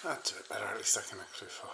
That's a bit better, at least I can actually fall.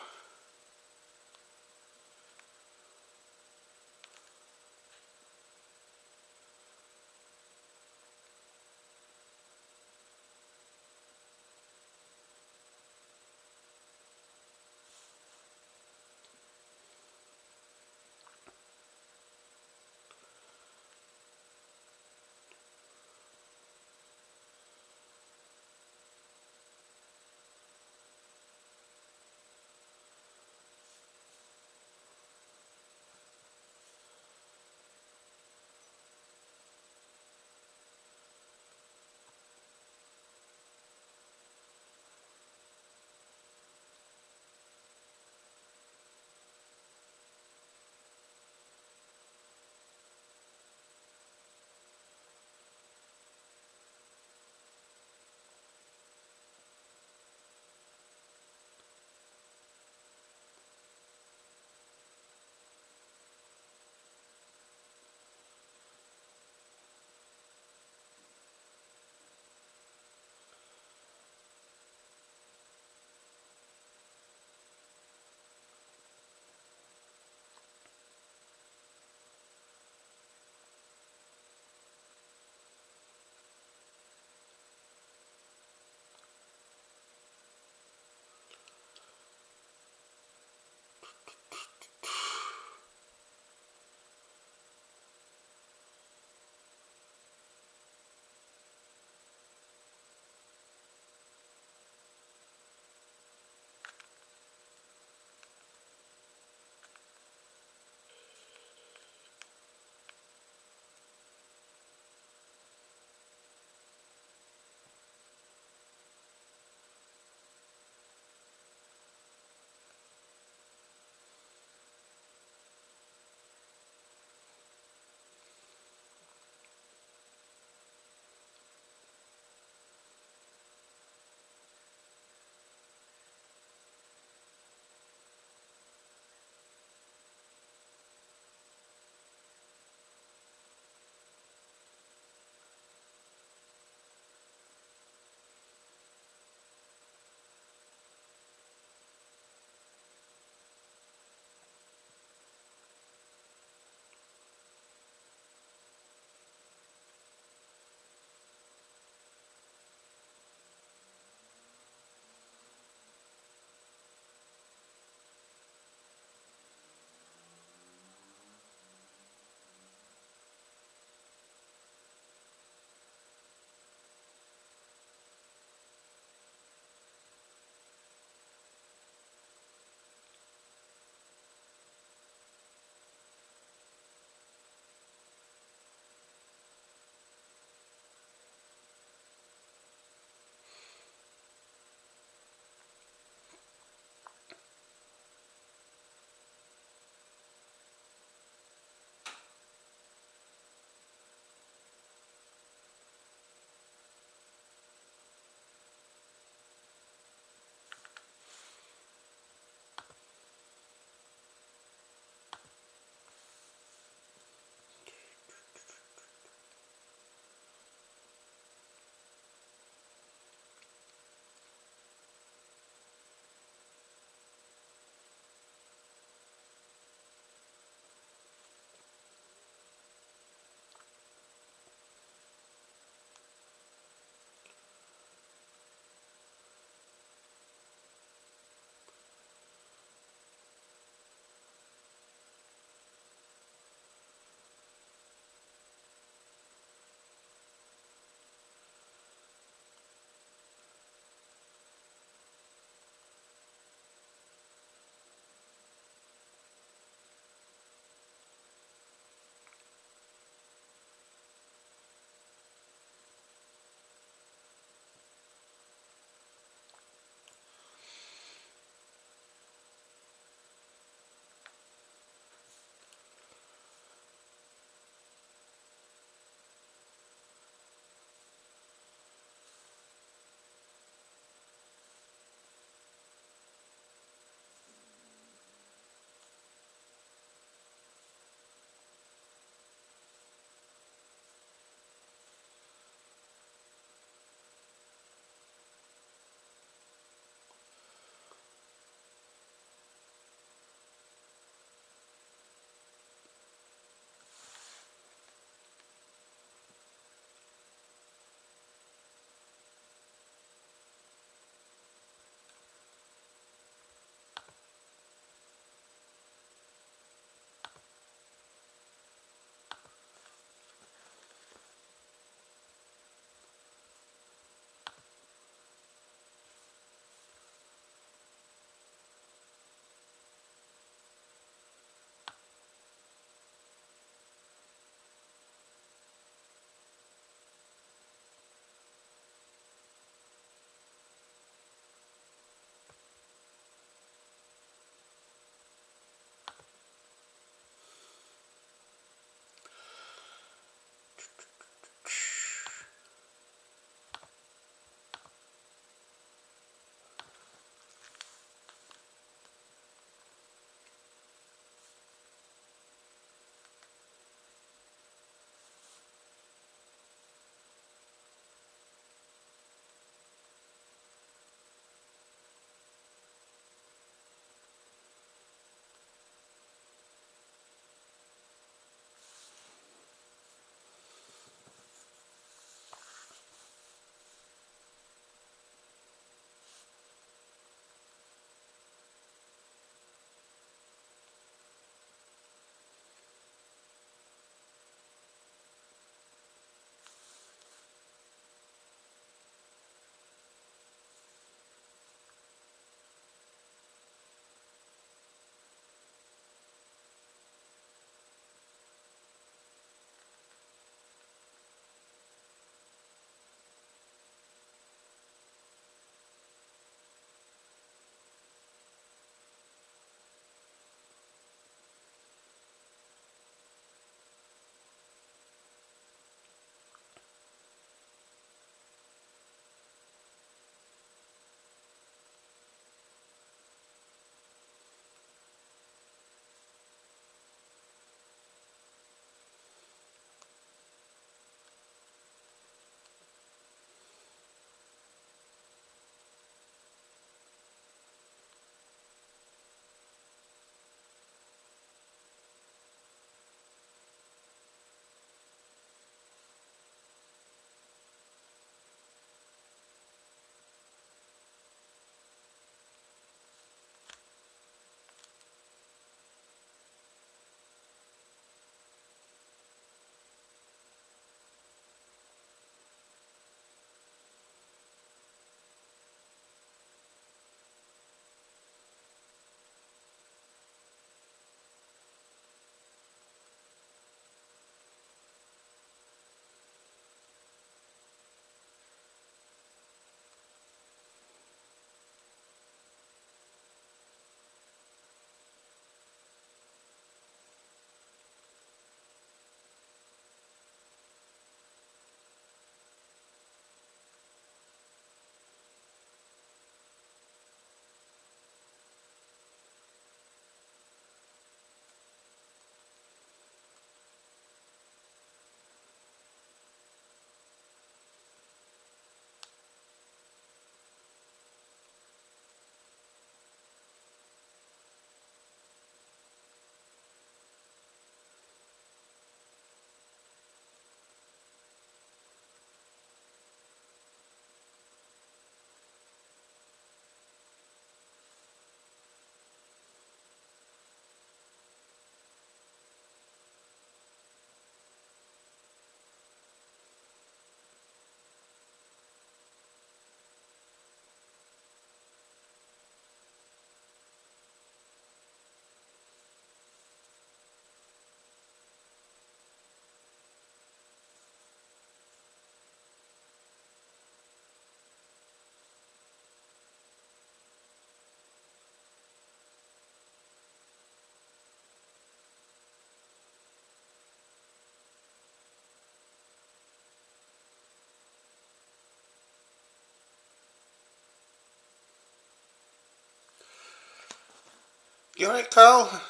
You alright, Carl?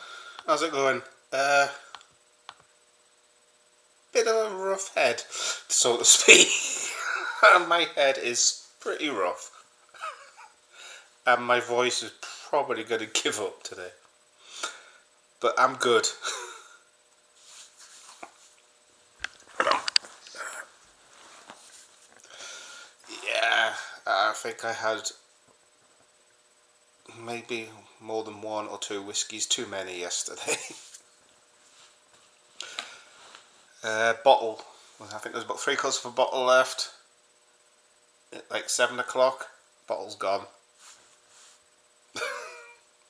How's it going? Bit of a rough head, so to speak. My head is pretty rough. And my voice is probably going to give up today. But I'm good. Yeah, I think I had maybe more than 1 or 2 whiskies too many yesterday. Bottle. I think there's about 3/4 of a bottle left. At like 7 o'clock. Bottle's gone.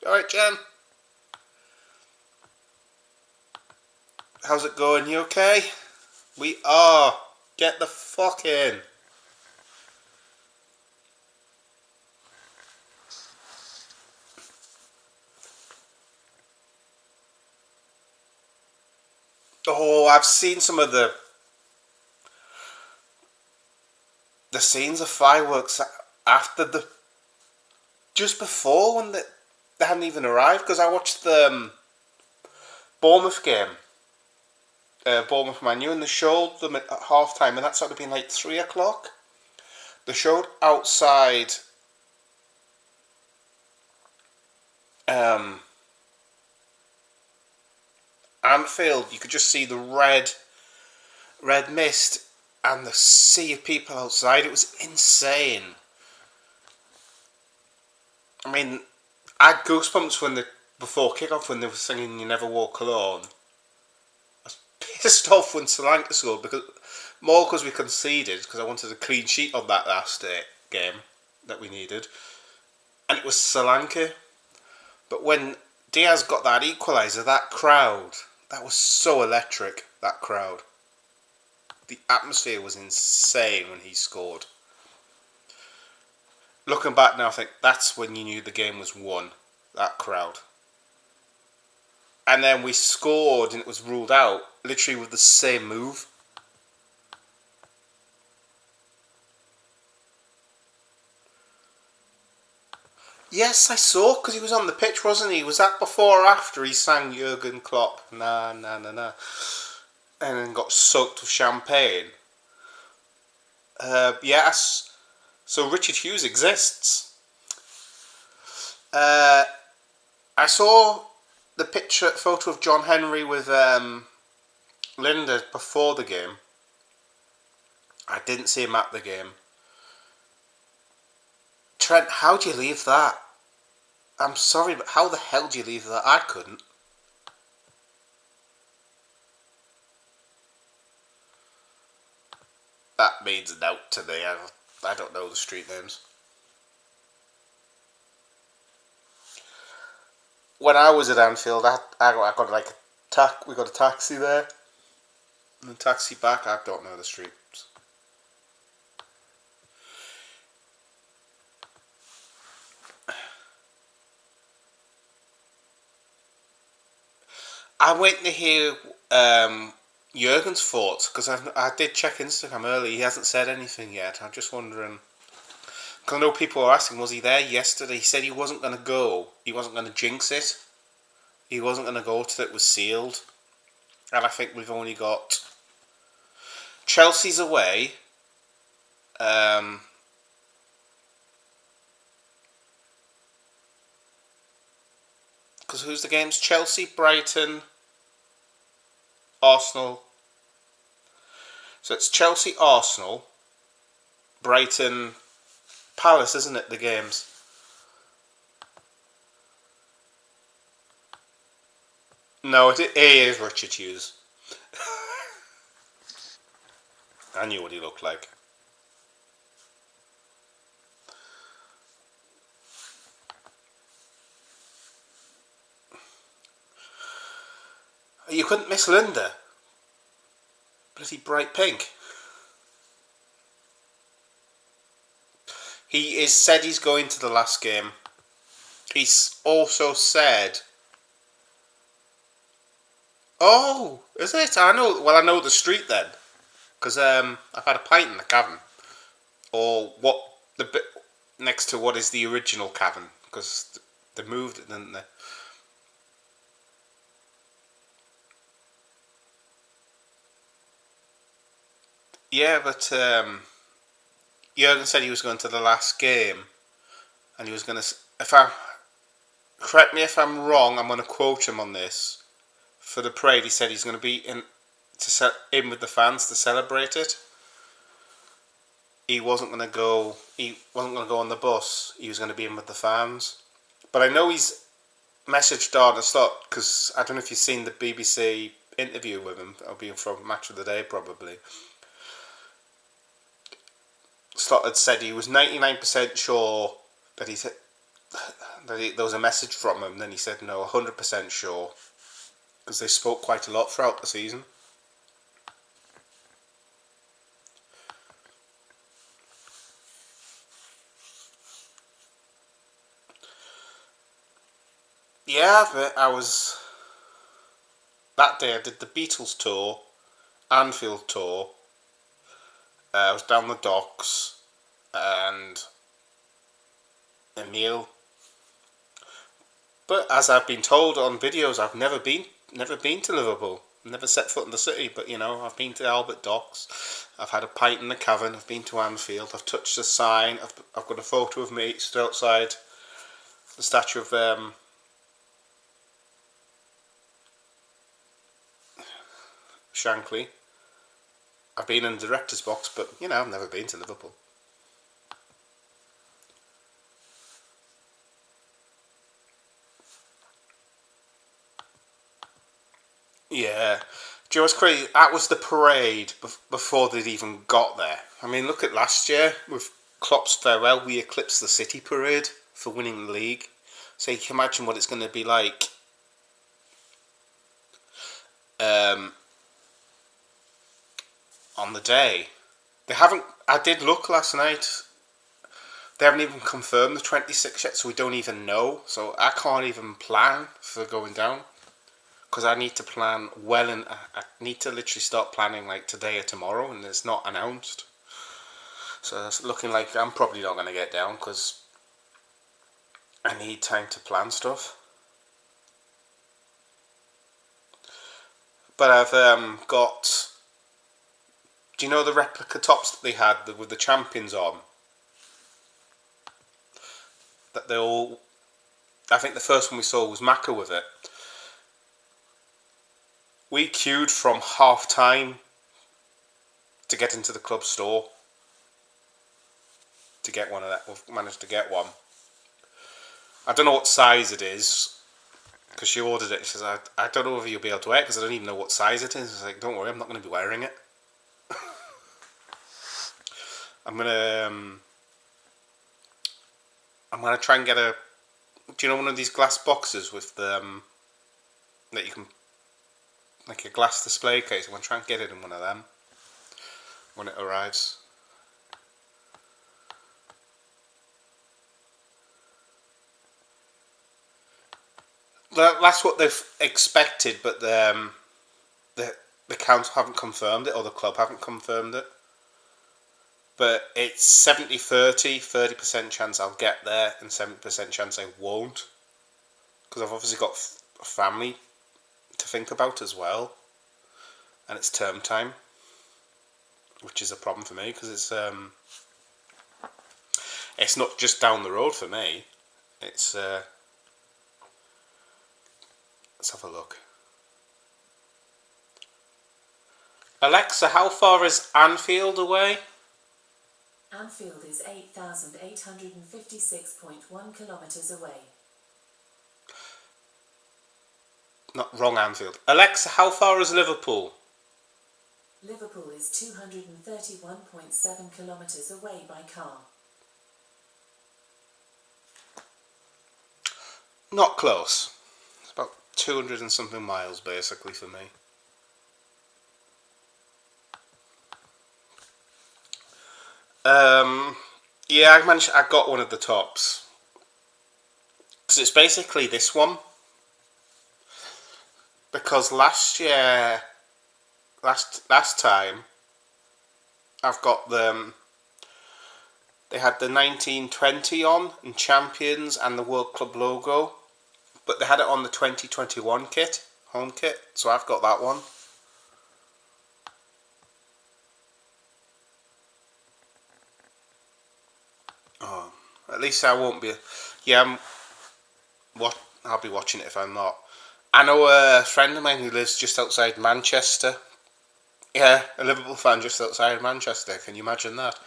Alright, Jen. How's it going? You okay? We are. Get the fuck in. Oh, I've seen some of the scenes of fireworks after just before when they hadn't even arrived, because I watched the Bournemouth game, Bournemouth Man U, and they showed them at half time, and that sort of been like 3 o'clock. They showed outside Anfield. You could just see the red mist and the sea of people outside. It was insane. I mean, I had goosebumps before kickoff when they were singing "You Never Walk Alone." I was pissed off when Sri Lanka scored, because we conceded, because I wanted a clean sheet on that last game that we needed, and it was Sri Lanka. But when Diaz got that equaliser, that crowd, that was so electric. That crowd, the atmosphere was insane when he scored. Looking back now, I think that's when you knew the game was won. That crowd. And then we scored and it was ruled out, literally with the same move. Yes, I saw, because he was on the pitch, wasn't he? Was that before or after he sang Jurgen Klopp, na na na na, and then got soaked with champagne? Yes. So Richard Hughes exists. I saw the photo of John Henry with Linda before the game. I didn't see him at the game. Trent, how do you leave that? I'm sorry, but how the hell do you leave that? I couldn't. That means an out to me. I don't know the street names. When I was at Anfield, I got like we got a taxi there, and the taxi back. I don't know the streets. I'm waiting to hear Jurgen's thoughts, because I did check Instagram early. He hasn't said anything yet. I'm just wondering, because I know people are asking, was he there yesterday? He said he wasn't going to go. He wasn't going to jinx it. He wasn't going to go till it was sealed. And I think we've only got Chelsea's away. Because who's the games? Chelsea, Brighton, Arsenal. So it's Chelsea, Arsenal, Brighton, Palace, isn't it, the games? No, it is Richard Hughes. I knew what he looked like. You couldn't miss Linda. Bloody bright pink. He said he's going to the last game. He's also said... Oh, is it? I know the street then. Because I've had a pint in the cavern. Or the bit next to what is the original cavern. Because they moved it, didn't they? Yeah, but Jurgen said he was going to the last game, and he was going to. If I correct me if I'm wrong, I'm going to quote him on this. For the parade, he said he's going to be in with the fans to celebrate it. He wasn't going to go. He wasn't going to go on the bus. He was going to be in with the fans. But I know he's messaged Arne Slot, because I don't know if you've seen the BBC interview with him. It'll be from Match of the Day probably. Slot had said he was 99% sure that there was a message from him. Then he said no, 100% sure, because they spoke quite a lot throughout the season. Yeah, but that day I did the Beatles tour, Anfield tour. I was down the docks, and a meal. But as I've been told on videos, I've never been to Liverpool. Never set foot in the city, but I've been to Albert Docks. I've had a pint in the Cavern. I've been to Anfield. I've touched the sign. I've got a photo of me stood outside the statue of Shankly. I've been in the director's box, but I've never been to Liverpool. Yeah. Do you know what's crazy? That was the parade before they'd even got there. I mean, look at last year with Klopp's farewell. We eclipsed the City parade for winning the league. So you can imagine what it's going to be like on the day. They haven't. I did look last night. They haven't even confirmed the 26 yet, so we don't even know. So I can't even plan for going down, because I need to plan well, and I need to literally start planning like today or tomorrow, and it's not announced. So it's looking like I'm probably not going to get down, because I need time to plan stuff. But I've got. Do you know the replica tops that they had with the champions on? That they all. I think the first one we saw was Macca with it. We queued from half time to get into the club store to get one of that. We've managed to get one. I don't know what size it is, because she ordered it. She says, I don't know if you'll be able to wear it, because I don't even know what size it is. I was like, don't worry, I'm not going to be wearing it. I'm gonna try and get a. Do you know one of these glass boxes with the that you can, like a glass display case? I'm gonna try and get it in one of them when it arrives. That's what they've expected, but the council haven't confirmed it, or the club haven't confirmed it. But it's 70-30, 30% chance I'll get there and 70% chance I won't. Because I've obviously got a family to think about as well. And it's term time, which is a problem for me, because it's not just down the road for me. It's let's have a look. Alexa, how far is Anfield away? Anfield is 8,856.1 kilometres away. Not wrong, Anfield. Alexa, how far is Liverpool? Liverpool is 231.7 kilometres away by car. Not close. It's about 200 and something miles, basically, for me. Yeah, I got one of the tops. Because it's basically this one. Because last time, I've got them. They had the 1920 on, and Champions, and the World Club logo. But they had it on the 2021 kit, home kit. So I've got that one. At least I won't be. Yeah, I'll be watching it if I'm not. I know a friend of mine who lives just outside Manchester. Yeah, a Liverpool fan just outside Manchester. Can you imagine that?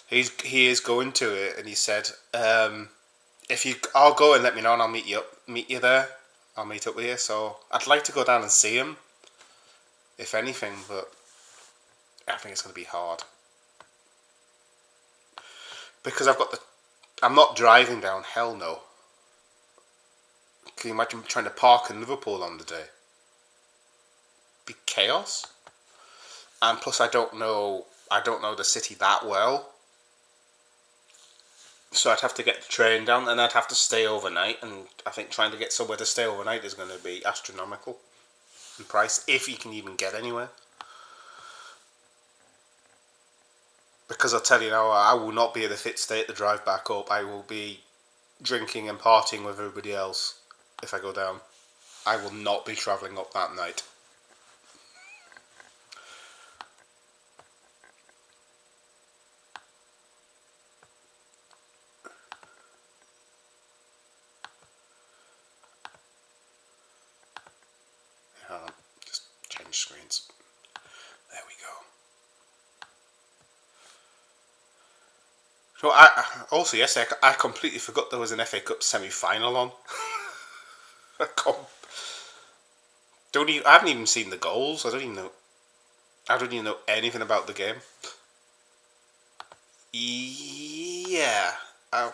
He is going to it, and he said, "If you, I'll go and let me know, and I'll meet you up. Meet you there. I'll meet up with you." So I'd like to go down and see him, if anything, but I think it's going to be hard because I'm not driving down. Hell no. Can you imagine trying to park in Liverpool on the day? Be chaos. And plus, I don't know the city that well, so I'd have to get the train down, and I'd have to stay overnight. And I think trying to get somewhere to stay overnight is going to be astronomical in price, if you can even get anywhere. Because I'll tell you now, I will not be in a fit state to drive back up. I will be drinking and partying with everybody else if I go down. I will not be travelling up that night. Just change screens. There we go. So also yesterday I completely forgot there was an FA Cup semi-final on. I haven't even seen the goals. I don't even know anything about the game. Yeah, I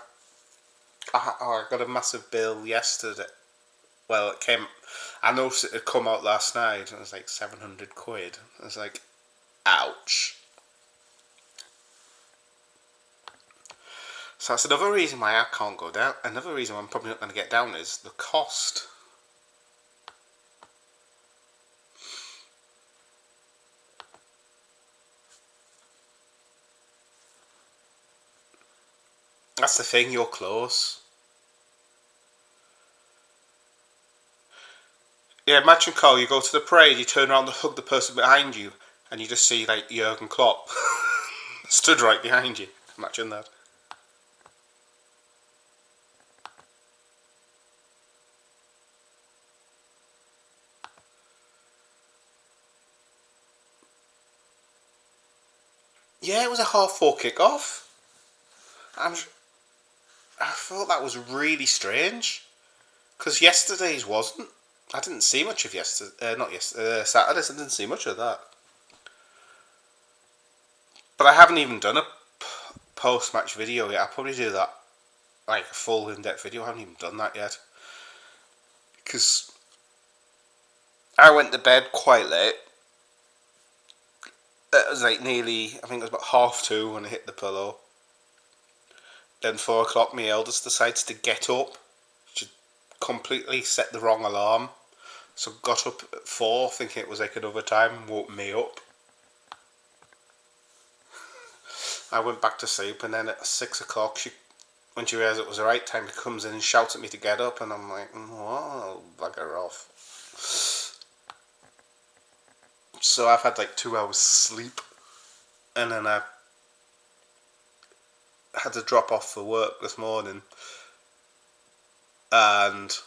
got a massive bill yesterday. Well, it came. I noticed it had come out last night, and it was like 700 quid. I was like, ouch. So that's another reason why I can't go down. Another reason why I'm probably not going to get down is the cost. That's the thing, you're close. Yeah, imagine, Carl, you go to the parade, you turn around to hug the person behind you, and you just see, like, Jurgen Klopp stood right behind you. Imagine that. Yeah, it was a half-4 kick-off. I thought that was really strange. Because yesterday's wasn't. I didn't see much of yesterday. Not yesterday. Saturdays, I didn't see much of that. But I haven't even done a post-match video yet. I'll probably do that, like a full in-depth video. I haven't even done that yet. Because I went to bed quite late. It was like nearly, I think it was about 2:30 when I hit the pillow. Then 4 o'clock, my eldest decides to get up. She completely set the wrong alarm. So got up at 4, thinking it was like another time, and woke me up. I went back to sleep, and then at 6 o'clock, when she realised it was the right time, she comes in and shouts at me to get up, and I'm like, "Whoa, bugger off." So I've had like 2 hours sleep, and then I had to drop off for work this morning, and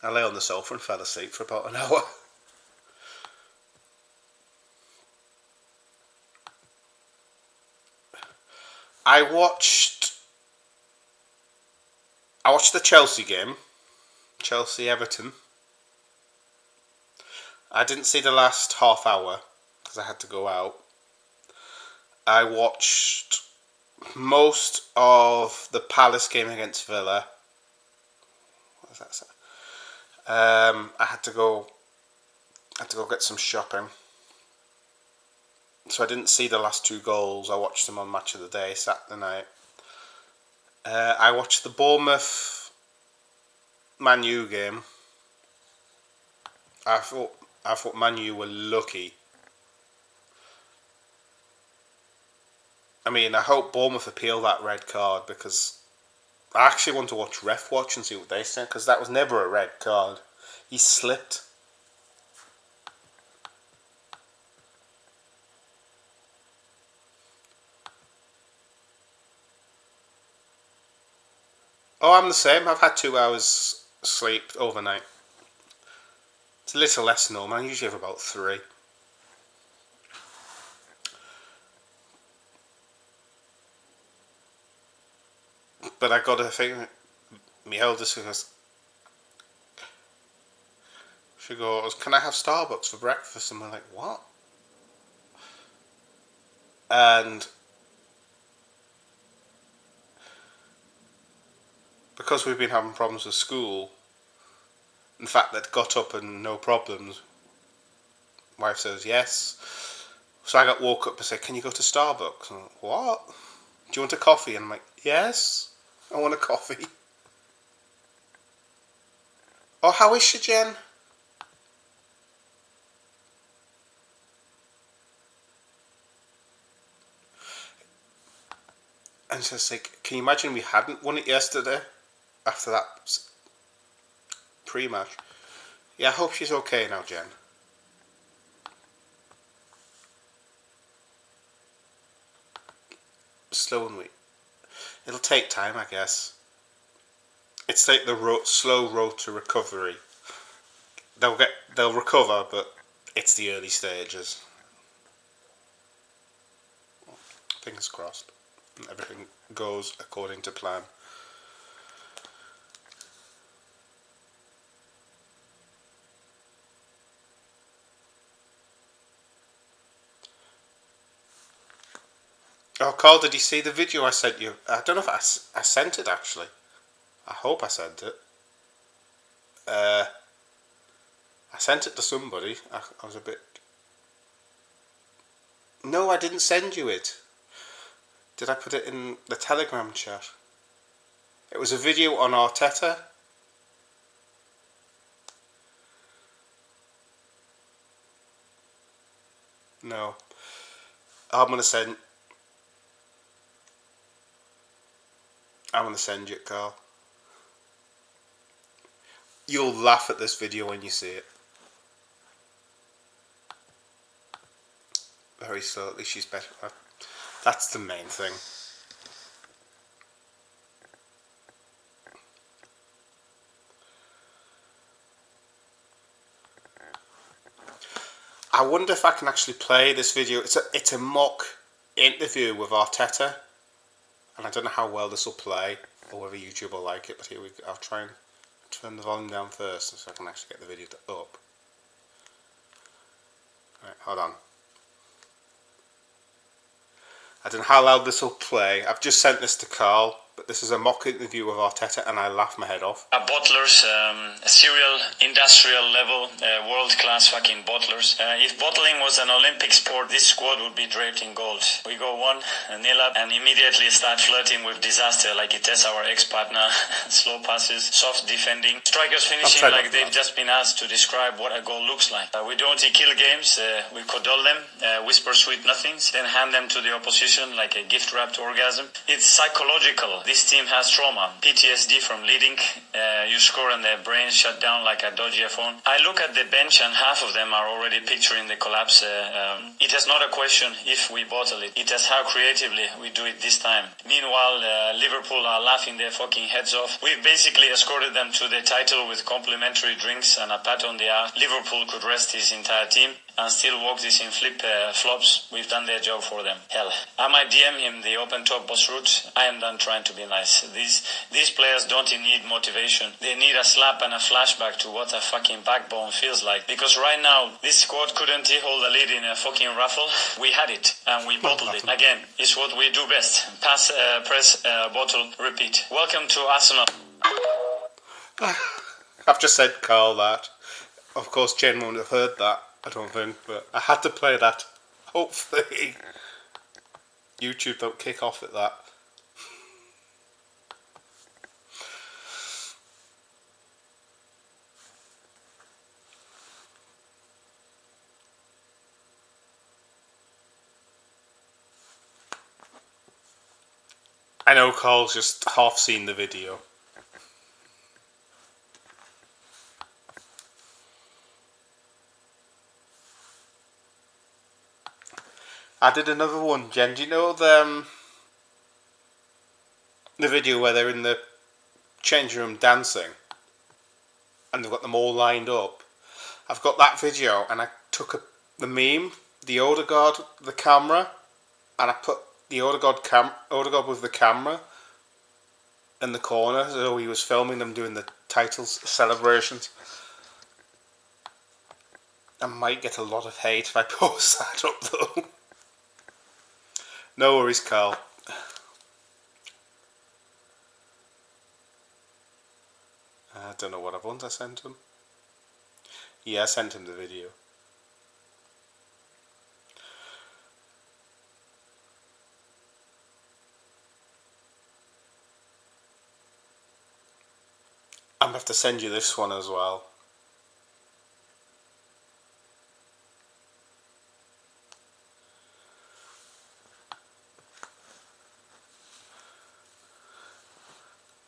I lay on the sofa and fell asleep for about an hour. I watched the Chelsea game, Chelsea-Everton. I didn't see the last half hour because I had to go out. I watched most of the Palace game against Villa. What was that? I had to go get some shopping, so I didn't see the last 2 goals. I watched them on Match of the Day Saturday night. I watched the Bournemouth Man U game. I thought Man U were lucky. I mean, I hope Bournemouth appeal that red card, because I actually want to watch Ref Watch and see what they say, because that was never a red card. He slipped. Oh, I'm the same. I've had 2 hours sleep overnight. It's a little less normal. I usually have about 3. But I got a thing. My eldest she goes, "Can I have Starbucks for breakfast?" And we're like, "What?" And because we've been having problems with school, in fact, they'd got up and no problems. Wife says yes. So I got woke up and said, "Can you go to Starbucks?" I'm like, "What? Do you want a coffee?" And I'm like, "Yes, I want a coffee." Oh, how is she, Jen? And she's like, "Can you imagine we hadn't won it yesterday after that pre-match?" Yeah, I hope she's okay now, Jen. Slow and weak. It'll take time, I guess. It's like the slow road to recovery. They'll recover, but it's the early stages. Fingers crossed. Everything goes according to plan. Oh, Carl, did you see the video I sent you? I don't know if I sent it actually. I hope I sent it. I sent it to somebody. I was a bit. No, I didn't send you it. Did I put it in the Telegram chat? It was a video on Arteta. No. I'm gonna send. I'm gonna send you it, Carl. You'll laugh at this video when you see it. Very slowly, she's better. That's the main thing. I wonder if I can actually play this video. It's a mock interview with Arteta, and I don't know how well this will play or whether YouTube will like it. But here we go. I'll try and turn the volume down first so I can actually get the video up. Right, hold on. I don't know how loud this will play. I've just sent this to Carl, but this is a mock interview with Arteta, and I laugh my head off. Bottlers, serial industrial level, world-class fucking bottlers. If bottling was an Olympic sport, this squad would be draped in gold. We go 1-0 up and immediately start flirting with disaster like it is our ex-partner. Slow passes, soft defending. Strikers finishing like they've just been asked to describe what a goal looks like. We don't kill games, we codole them, whisper sweet nothings, then hand them to the opposition like a gift-wrapped orgasm. It's psychological. This team has trauma, PTSD from leading. You score and their brains shut down like a dodgy phone. I look at the bench and half of them are already picturing the collapse. It is not a question if we bottle it. It is how creatively we do it this time. Meanwhile, Liverpool are laughing their fucking heads off. We've basically escorted them to the title with complimentary drinks and a pat on the arm. Liverpool could rest his entire team and still walk this in flops. We've done their job for them. Hell, I might DM him the open top boss route. I am done trying to be nice. These players don't need motivation. They need a slap and a flashback to what a fucking backbone feels like. Because right now, this squad couldn't hold a lead in a fucking raffle. We had it and we bottled it. Again, it's what we do best. Pass, press, bottle, repeat. Welcome to Arsenal. I've just said Carl that. Of course, Jen won't have heard that, I don't think, but I had to play that. Hopefully, YouTube don't kick off at that. I know Carl's just half seen the video. I did another one, Jen. Do you know the video where they're in the changing room dancing, and they've got them all lined up. I've got that video, and I took the meme, the Odegaard, the camera, and I put the Odegaard with the camera in the corner, so he was filming them doing the titles celebrations. I might get a lot of hate if I post that up though. No worries, Carl. I don't know what ones I sent him. Yeah, I sent him the video. I'm going to have to send you this one as well.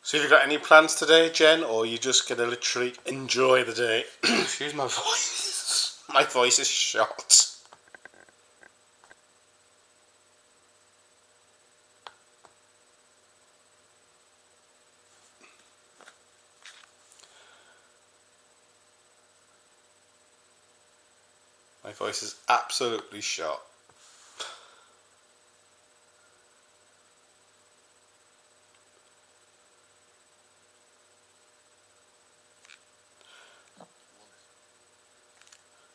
So have you got any plans today, Jen, or are you just going to literally enjoy the day? Excuse my voice. My voice is shot. My voice is absolutely shot.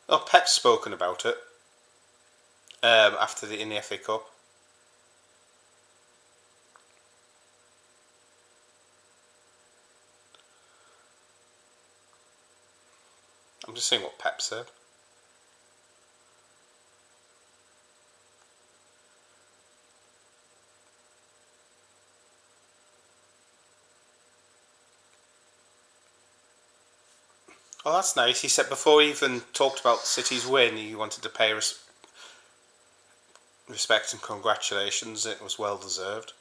Oh, Pep's spoken about it after in the FA Cup. I'm just saying what Pep said. Oh, that's nice. He said before he even talked about City's win, he wanted to pay respect and congratulations. It was well deserved.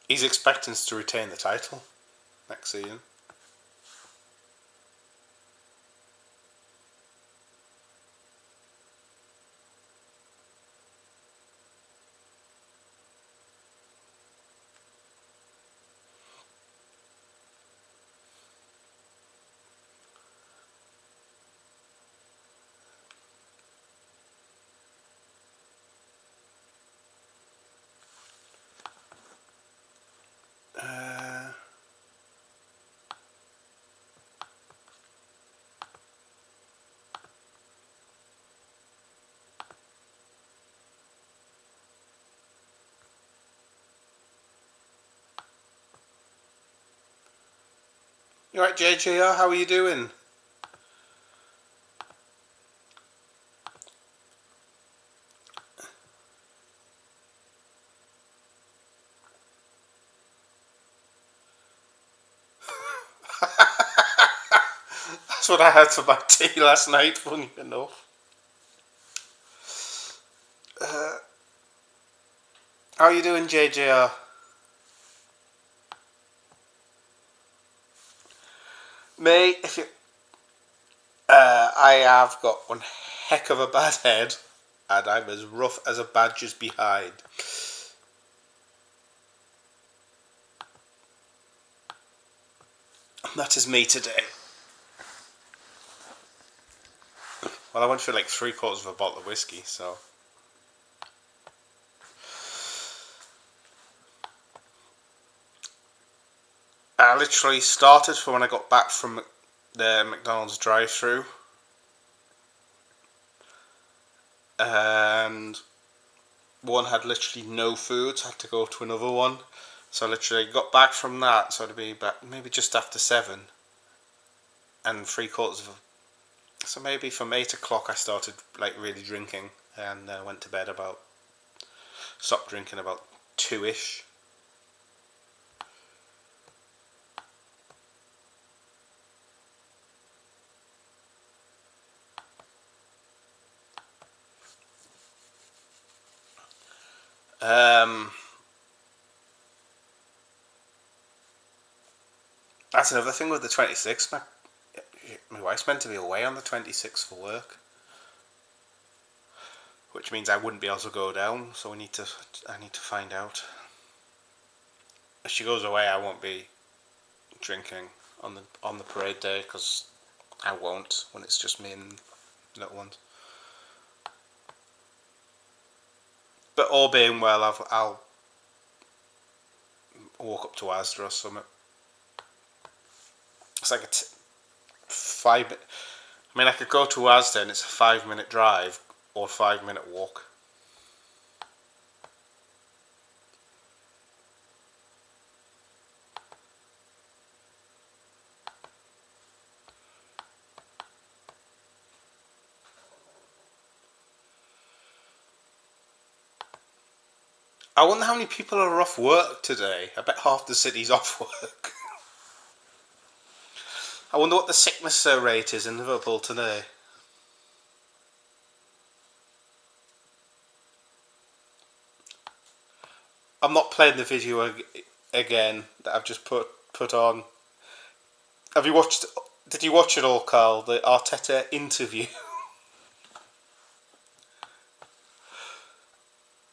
He's expecting us to retain the title next season. You right, JJR? How are you doing? That's what I had for my tea last night, funny enough. How are you doing, JJR? Mate, if you... I have got one heck of a bad head, and I'm as rough as a badger's behind. That is me today. Well, I went through like 3/4 of a bottle of whiskey, so... I literally started from when I got back from the McDonald's drive-through, and one had literally no food, so I had to go to another one. So I literally got back from that, so it'd be about maybe just after 7, and 3/4 of so maybe from 8 o'clock I started like really drinking, and went to bed stopped drinking about 2ish. That's another thing with the 26th. My wife's meant to be away on the 26th for work. which means I wouldn't be able to go down. So I need to find out. If she goes away, I won't be drinking on the parade day, because I won't when it's just me and little ones. But all being well, I'll walk up to Asda or something. It's like 5 minute. I mean, I could go to Asda and it's a 5 minute drive or 5 minute walk. I wonder how many people are off work today. I bet half the city's off work. I wonder what the sickness rate is in Liverpool today. I'm not playing the video again that I've just put on. Have you watched? Did you watch it all, Carl? The Arteta interview.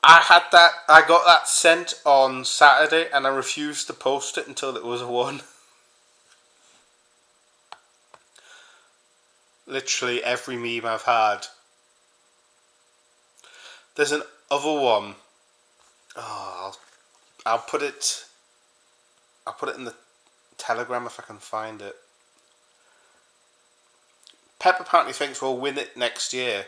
I got that sent on Saturday, and I refused to post it until it was one. Literally every meme I've had. There's an other one. Oh, I'll put it in the Telegram if I can find it. Pep apparently thinks we'll win it next year.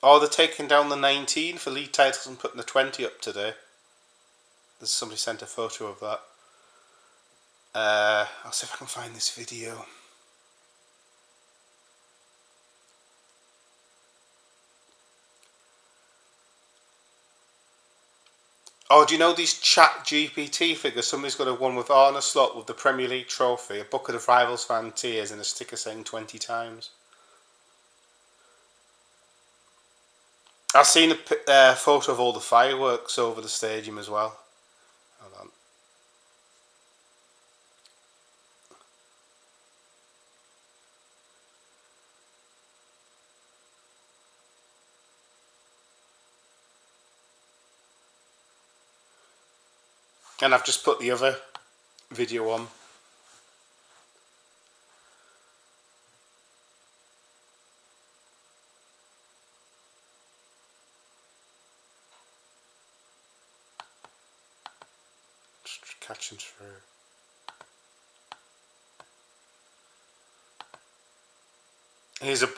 Oh, they're taking down the 19 for league titles and putting the 20 up today. There's somebody sent a photo of that. I'll see if I can find this video. Oh, do you know these Chat GPT figures? Somebody's got a one with Arne Slot with the Premier League trophy, a bucket of Rivals fan tears, and a sticker saying 20 times. I've seen a photo of all the fireworks over the stadium as well. Hold on. And I've just put the other video on. Just catching through.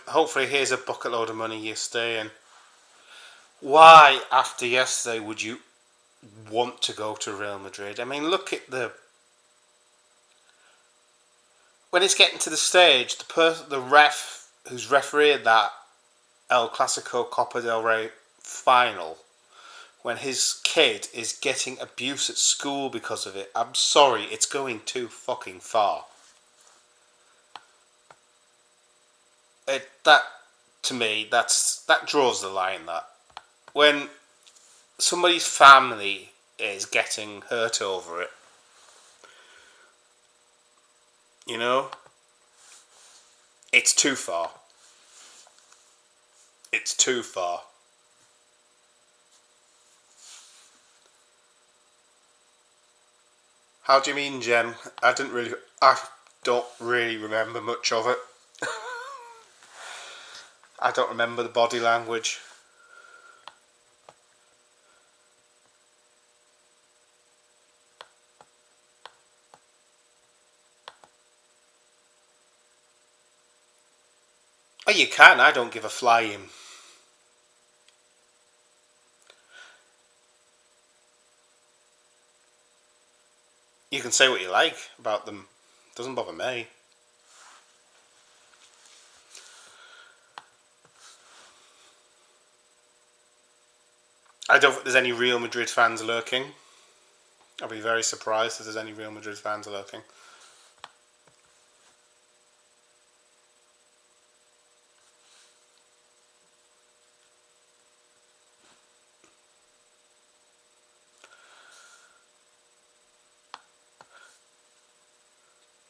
Hopefully here's a bucket load of money you're staying. Why, after yesterday, would you want to go to Real Madrid? I mean, look at when it's getting to the stage, the ref who's refereed that El Clasico Copa del Rey final, when his kid is getting abuse at school because of it. I'm sorry, it's going too fucking far. That to me, that draws the line. That when somebody's family is getting hurt over it, you know, it's too far. It's too far. How do you mean, Jen? I don't really remember much of it. I don't remember the body language. Oh, you can. I don't give a flying. You can say what you like about them. Doesn't bother me. I don't think there's any Real Madrid fans lurking. I'll be very surprised if there's any Real Madrid fans lurking.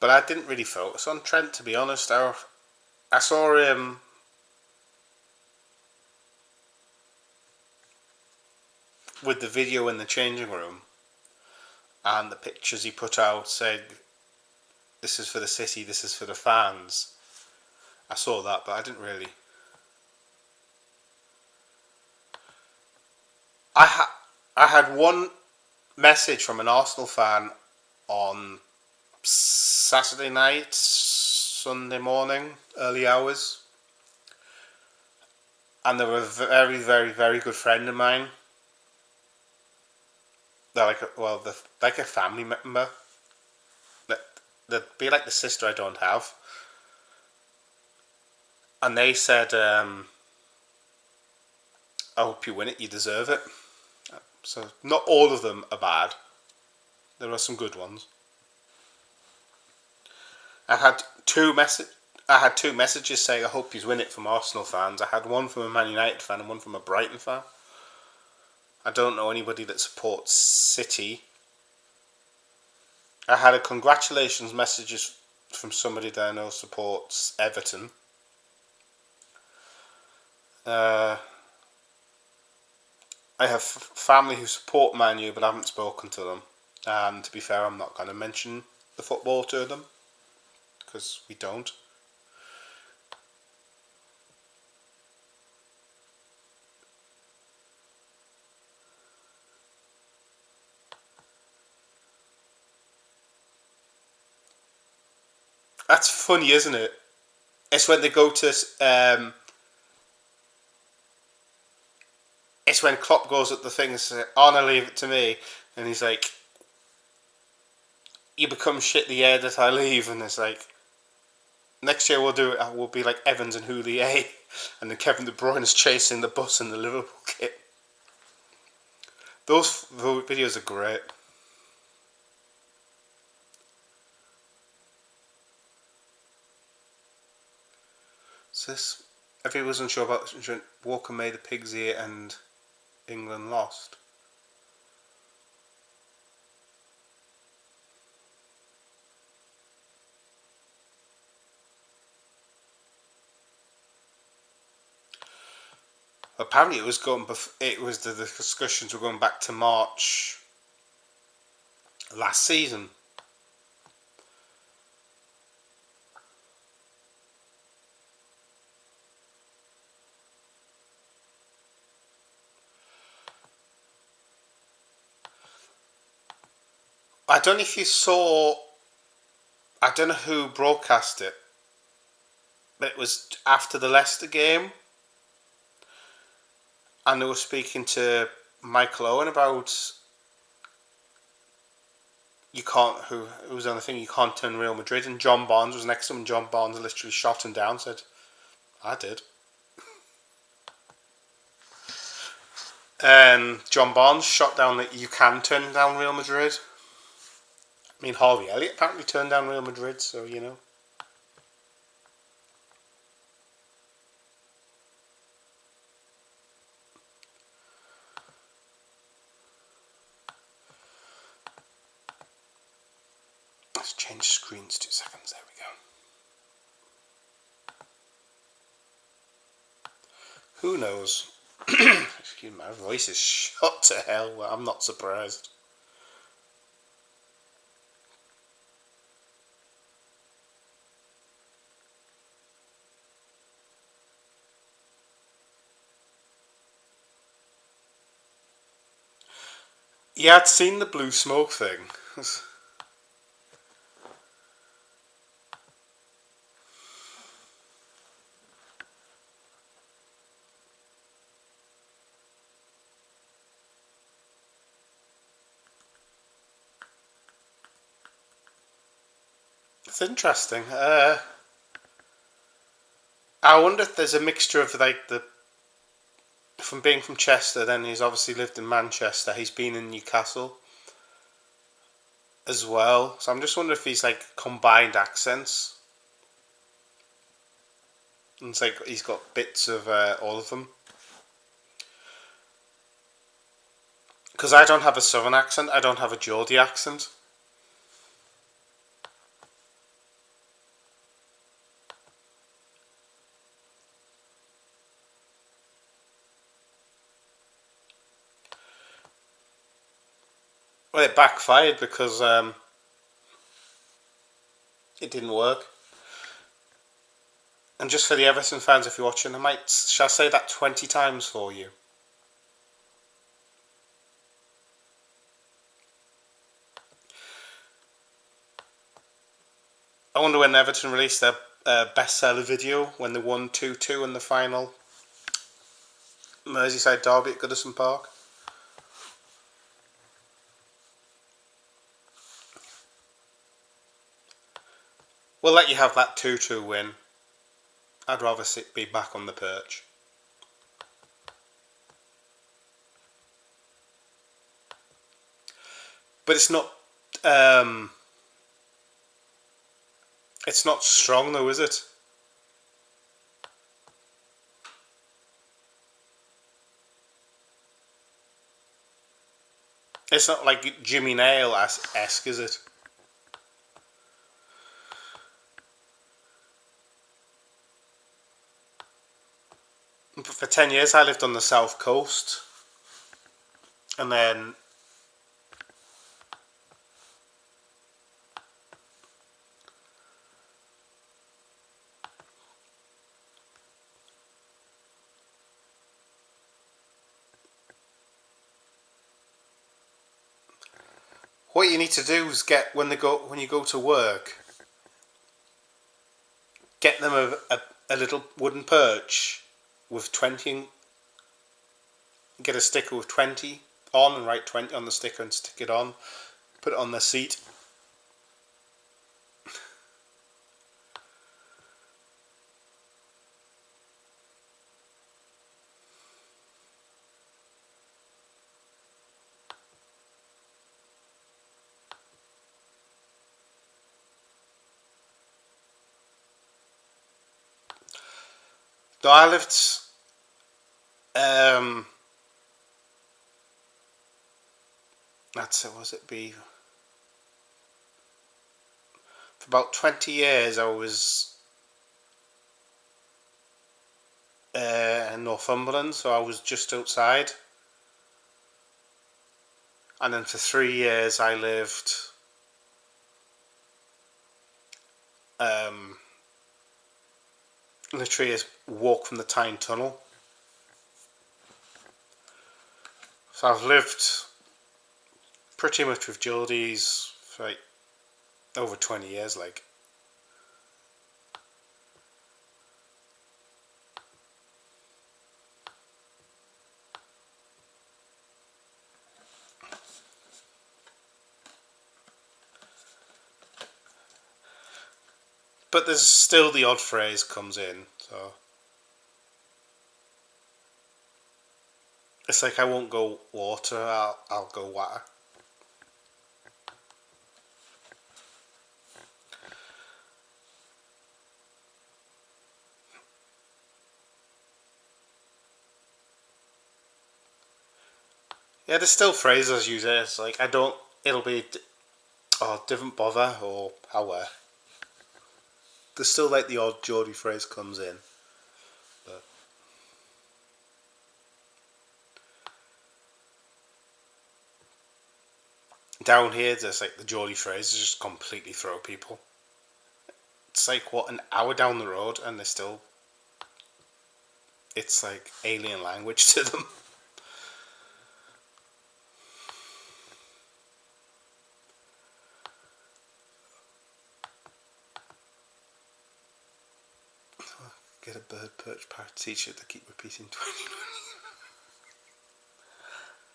But I didn't really focus on Trent, to be honest. I saw him with the video in the changing room and the pictures he put out saying, "This is for the city, this is for the fans." I saw that, but I didn't really. I had one message from an Arsenal fan on Saturday night, Sunday morning, early hours, and they were a very, very, very good friend of mine. They're they're like a family member. They'd be like the sister I don't have. And they said, "I hope you win it. You deserve it." So not all of them are bad. There are some good ones. I had two messages saying I hope you win it from Arsenal fans. I had one from a Man United fan and one from a Brighton fan. I don't know anybody that supports City. I had a congratulations messages from somebody that I know supports Everton. I have family who support Man U, but I haven't spoken to them. And to be fair, I'm not going to mention the football to them because we don't. That's funny, isn't it? It's when they go to. It's when Klopp goes at the thing and says, "Oh, no, leave it to me," and he's like, "You become shit the year that I leave," and it's like, "Next year we'll do it. We'll be like Evans and Houllier," and then Kevin De Bruyne is chasing the bus in the Liverpool kit. Those videos are great. So this, everyone was unsure about Walker made a pig's ear and England lost. Apparently, it was going. It was the discussions were going back to March last season. I don't know if you saw. I don't know who broadcast it, but it was after the Leicester game, and they were speaking to Michael Owen about you can't who was on the thing you can't turn Real Madrid, and John Barnes was next to him. And John Barnes literally shot him down. Said, "I did." John Barnes shot down that you can turn down Real Madrid. I mean, Harvey Elliott apparently turned down Real Madrid, so you know. Let's change screens 2 seconds. There we go. Who knows? Excuse me, my voice is shot to hell. Well, I'm not surprised. Yeah, I'd seen the blue smoke thing. It's interesting. I wonder if there's a mixture of like the from being from Chester, then he's obviously lived in Manchester. He's been in Newcastle as well. So I'm just wondering if he's like combined accents. And it's like he's got bits of all of them. Because I don't have a southern accent. I don't have a Geordie accent. Well, it backfired because it didn't work. And just for the Everton fans, if you're watching, shall I say that 20 times for you? I wonder when Everton released their bestseller video when they won 2-2 in the final Merseyside derby at Goodison Park. We'll let you have that 2-2 win. I'd rather be back on the perch. But it's not strong though, is it? It's not like Jimmy Nail-esque, is it? For 10 years I lived on the south coast, and then what you need to do is when you go to work, get them a little wooden perch with 20, get a sticker with 20 on and write 20 on the sticker and stick it on, put it on the seat. Though I lived for about 20 years I was in Northumberland, so I was just outside. And then for 3 years I lived literally a walk from the Tyne Tunnel. So I've lived pretty much with Geordies for like over 20 years, like. But there's still the odd phrase comes in, so it's like I won't go water, I'll go water. Yeah, there's still phrases used there. It's like it'll be, oh, didn't bother, or how. There's still like the odd Geordie phrase comes in. But down here, there's like the Geordie phrases just completely throw people. It's like, what, an hour down the road and it's like alien language to them. Get a bird perch parrot t-shirt to keep repeating 2020.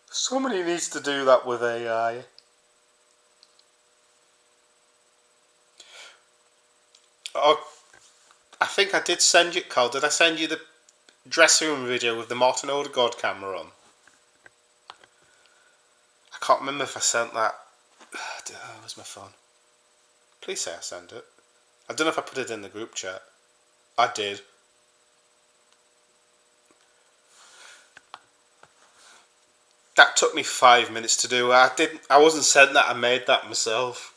Somebody needs to do that with AI. Oh, I think I did send you, Carl. Did I send you the dressing room video with the Martin Odegaard camera on? I can't remember if I sent that. Where's my phone? Please say I sent it. I don't know if I put it in the group chat. I did. That took me 5 minutes to do. I wasn't sent that. I made that myself.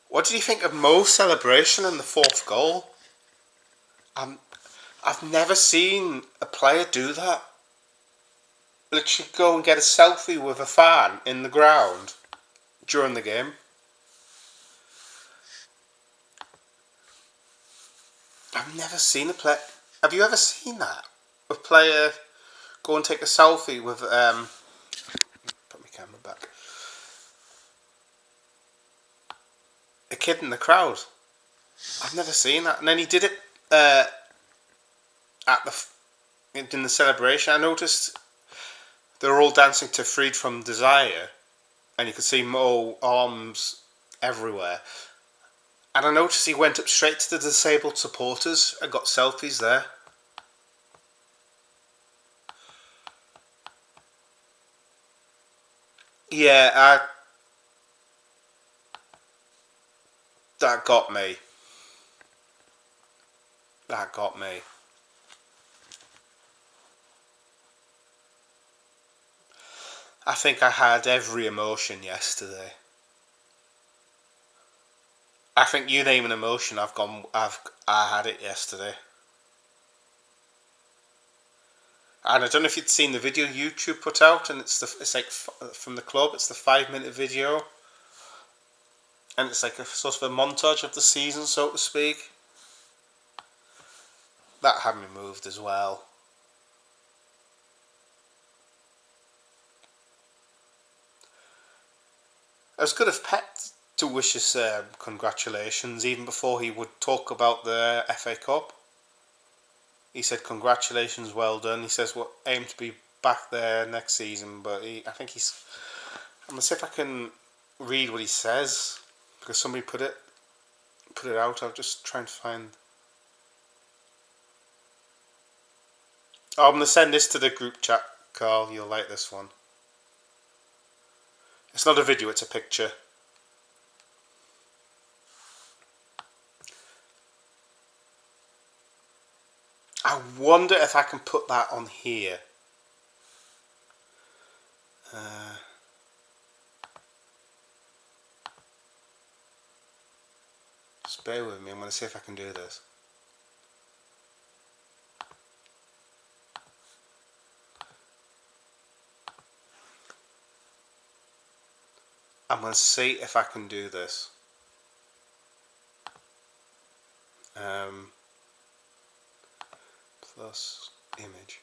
What did you think of Mo's celebration in the fourth goal? I've never seen a player do that. Literally go and get a selfie with a fan in the ground during the game. I've never seen a player. Have you ever seen that? A player go and take a selfie with put my camera back. A kid in the crowd. I've never seen that. And then he did it at in the celebration. I noticed they were all dancing to "Freed from Desire," and you could see Mo arms everywhere. And I noticed he went up straight to the disabled supporters and got selfies there. Yeah, that got me. That got me. I think I had every emotion yesterday. I think you name an emotion, I had it yesterday. And I don't know if you'd seen the video YouTube put out, and it's like from the club. It's the 5 minute video, and it's like a sort of a montage of the season, so to speak. That had me moved as well. I was good of Pep to wish us congratulations even before he would talk about the FA Cup. He said congratulations, well done. He says what aim to be back there next season, but I think he's. I'm gonna see if I can read what he says because somebody put it out. I'll just try and find. Oh, I'm gonna send this to the group chat, Carl. You'll like this one. It's not a video; it's a picture. I wonder if I can put that on here. Just bear with me. I'm going to see if I can do this. I'm going to see if I can do this. Plus image.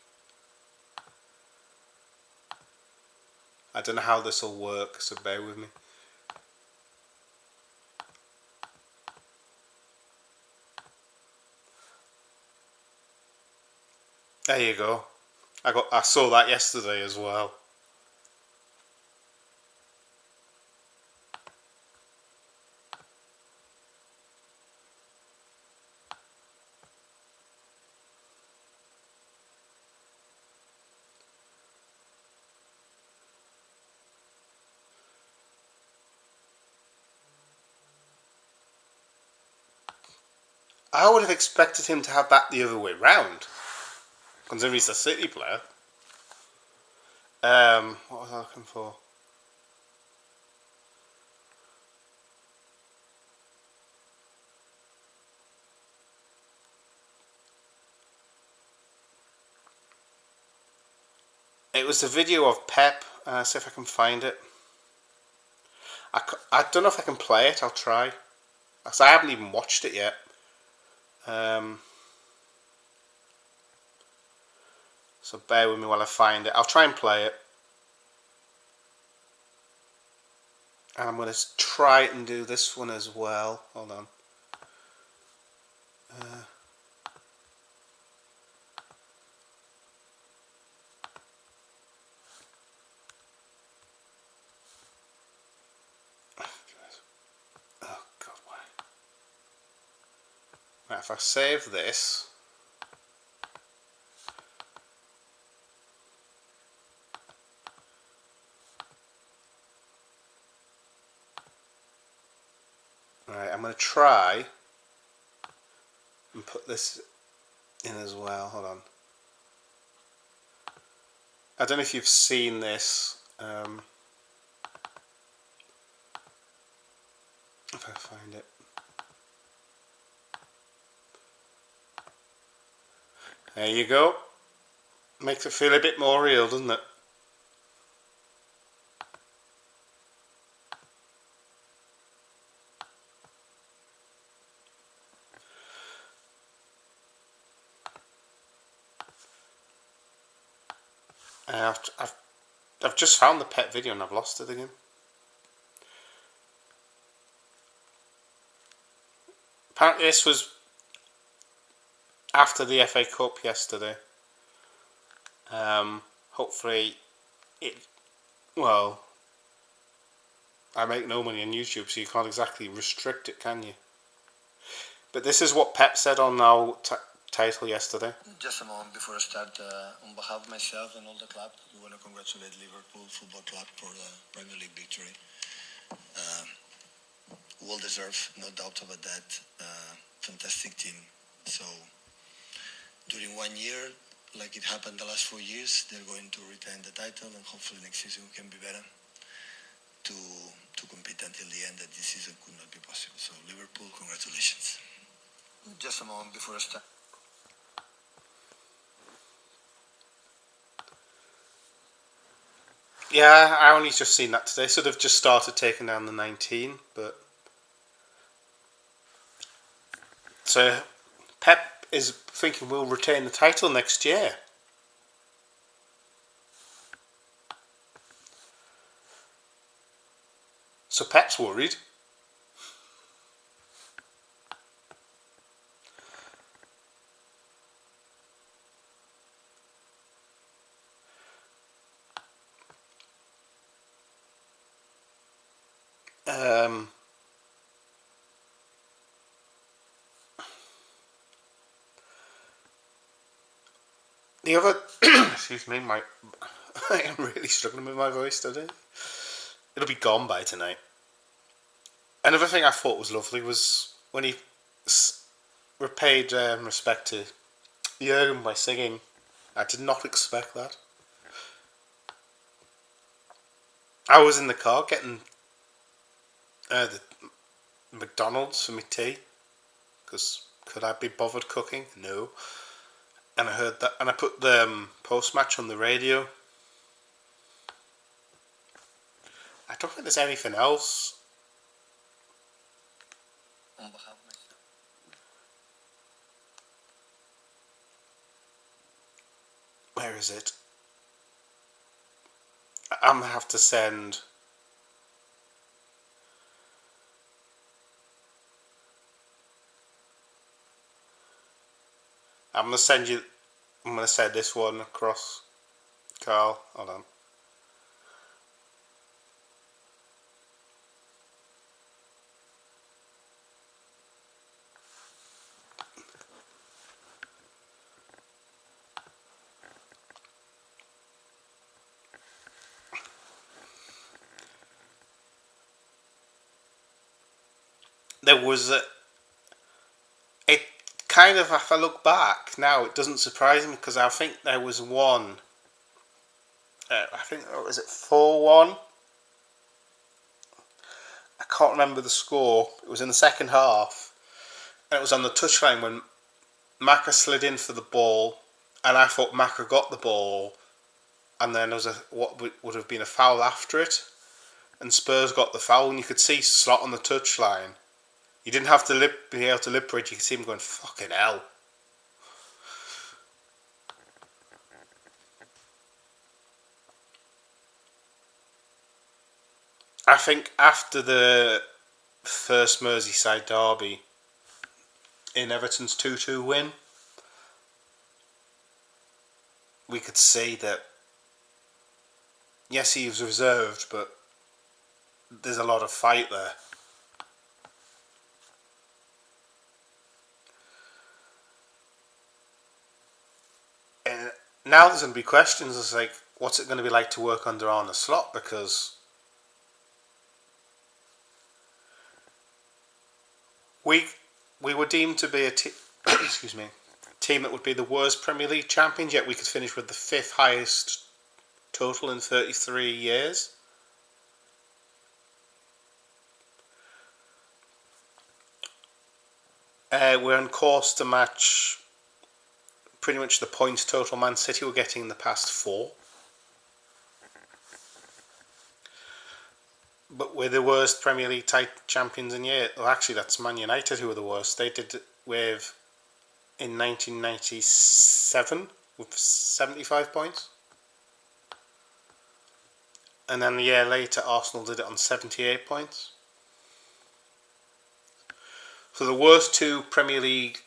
I don't know how this will work, so bear with me. There you go. I saw that yesterday as well. I would have expected him to have that the other way round, considering he's a City player. What was I looking for? It was a video of Pep. See if I can find it. I don't know if I can play it. I'll try. So I haven't even watched it yet. So bear with me while I find it. I'll try and play it. And I'm going to try and do this one as well. Hold on. Oh God, why? Right, if I save this. Right, I'm going to try and put this in as well. Hold on. I don't know if you've seen this. If I find it. There you go. Makes it feel a bit more real, doesn't it? I've just found the pet video and I've lost it again. Apparently this was after the FA Cup yesterday. Hopefully well, I make no money on YouTube, so you can't exactly restrict it, can you? But this is what Pep said on our title yesterday. Just a moment before I start, on behalf of myself and all the club, we want to congratulate Liverpool Football Club for the Premier League victory. Well deserved, no doubt about that. Fantastic team. So during 1 year, like it happened the last 4 years, they're going to retain the title, and hopefully next season we can be better to compete until the end. That this season could not be possible. So Liverpool, congratulations. Just a moment before I start. Yeah, I only just seen that today, so they've just started taking down the 19, but so Pep is thinking we'll retain the title next year. So Pep's worried. The other, excuse me, I am really struggling with my voice today. It'll be gone by tonight. Another thing I thought was lovely was when he repaid respect to Jurgen by singing. I did not expect that. I was in the car getting the McDonald's for my tea, because could I be bothered cooking? No. And I heard that, and I put the post-match on the radio. I don't think there's anything else. On behalf of myself. Where is it? I'm gonna have to send. I'm gonna send you. I'm gonna send this one across, Carl. Hold on. There was it kind of, if I look back now, it doesn't surprise me, because I think there was one. I think, was it 4-1? I can't remember the score. It was in the second half, and it was on the touchline when Maka slid in for the ball, and I thought Maka got the ball, and then there was what would have been a foul after it, and Spurs got the foul, and you could see Slot on the touchline. You didn't have to be able to lip read. You could see him going, fucking hell. I think after the first Merseyside derby in Everton's 2-2 win, we could see that, yes, he was reserved, but there's a lot of fight there. And now there's going to be questions. It's like, what's it going to be like to work under Arne Slot? Because we were deemed to be a excuse me, team that would be the worst Premier League champions, yet we could finish with the 5th highest total in 33 years. We're on course to match pretty much the points total Man City were getting in the past 4. But we're the worst Premier League champions in years. Well, actually, that's Man United who were the worst. They did it with in 1997 with 75 points. And then a year later, Arsenal did it on 78 points. So the worst 2 Premier League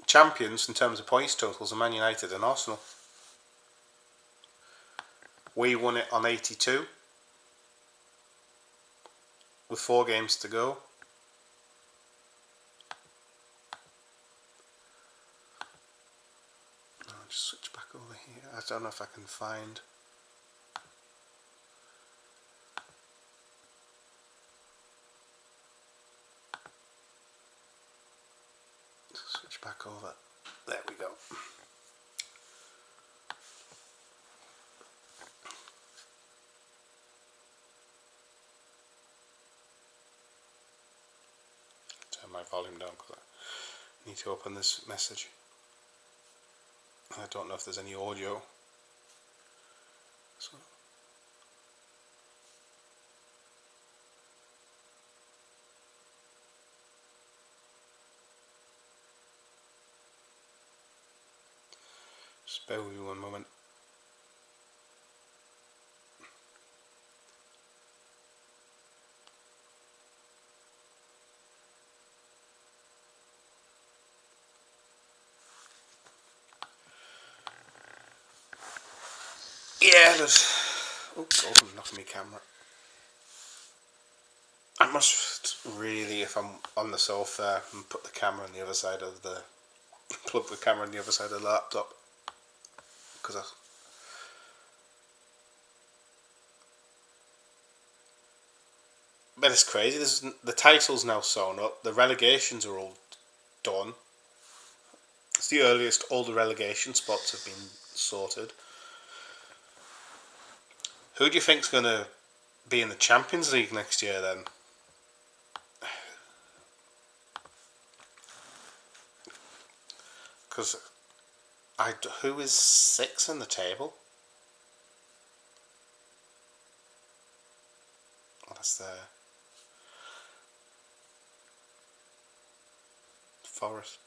champions in terms of points totals are Man United and Arsenal. We won it on 82 with 4 games to go. I'll just switch back over here. I don't know if I can find. Switch back over. There we go. Turn my volume down because I need to open this message. I don't know if there's any audio. So. Just bear with me one moment. Yeah, there's. Oh, God, I'm knocking my camera. I must really, if I'm on the sofa, and put the camera on the other side of the. Plug the camera on the other side of the laptop. Because I. But it's crazy. The title's now sewn up. The relegations are all done. It's the earliest all the relegation spots have been sorted. Who do you think's going to be in the Champions League next year then? Because who is 6 in the table? Oh, that's the Forest.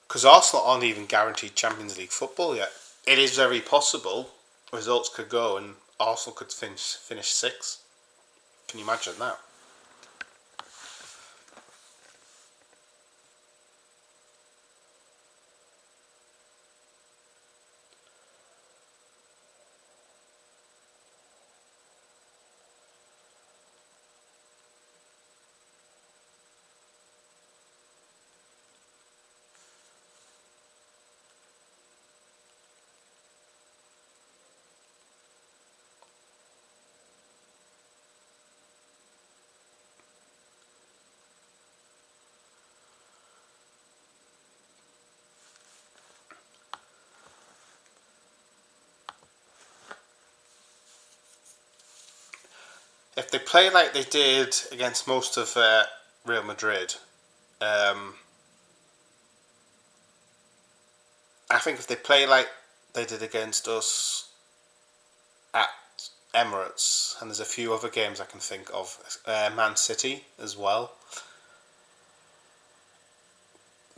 Because Arsenal aren't even guaranteed Champions League football yet. It is very possible results could go and Arsenal could finish 6th. Can you imagine that? If they play like they did against most of Real Madrid, I think if they play like they did against us at Emirates, and there's a few other games I can think of, Man City as well,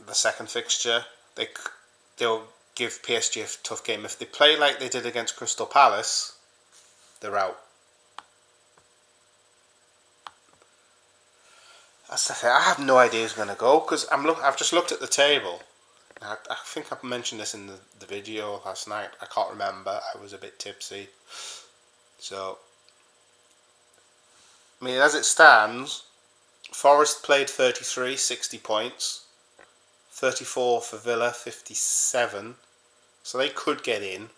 the second fixture, they'll give PSG a tough game. If they play like they did against Crystal Palace, they're out. That's the thing. I have no idea who's going to go because I've just looked at the table. I think I mentioned this in the video last night. I can't remember. I was a bit tipsy. So, I mean, as it stands, Forest played 33, 60 points. 34 for Villa, 57. So they could get in.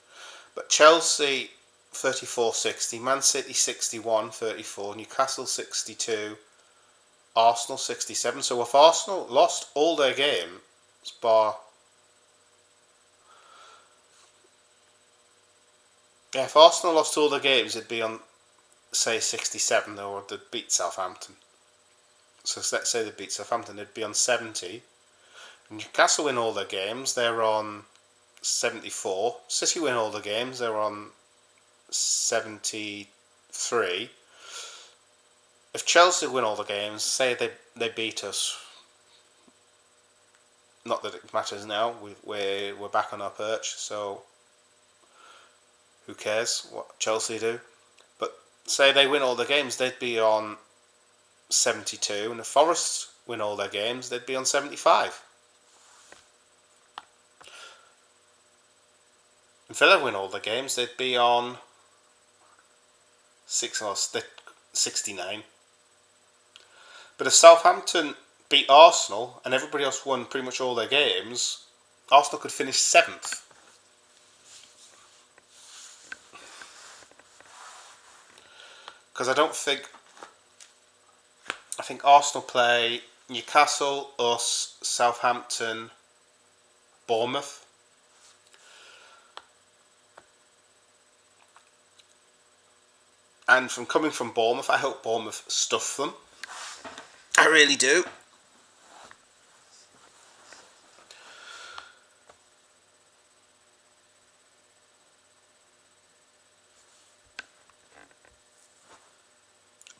But Chelsea, 34, 60. Man City, 61, 34. Newcastle, 62. Arsenal 67. So if Arsenal lost all their games, if Arsenal lost all their games, it'd be on, say, 67, or they'd beat Southampton. So let's say they beat Southampton, it'd be on 70. Newcastle win all their games, they're on 74. City win all the games, they're on 73. If Chelsea win all the games, say they beat us, not that it matters now, we're back on our perch, so who cares what Chelsea do? But say they win all the games, they'd be on 72, and if Forest win all their games, they'd be on 75. If Villa win all the games, they'd be on 69. But if Southampton beat Arsenal and everybody else won pretty much all their games, Arsenal could finish 7th. Because I think Arsenal play Newcastle, us, Southampton, Bournemouth. And from coming from Bournemouth, I hope Bournemouth stuff them. I really do.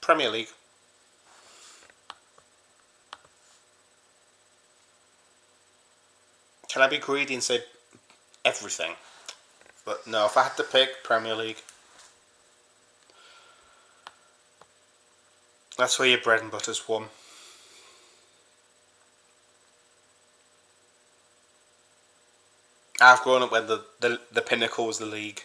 Premier League. Can I be greedy and say everything? But no, if I had to pick, Premier League. That's where your bread and butter's won. I've grown up when the pinnacle was the league.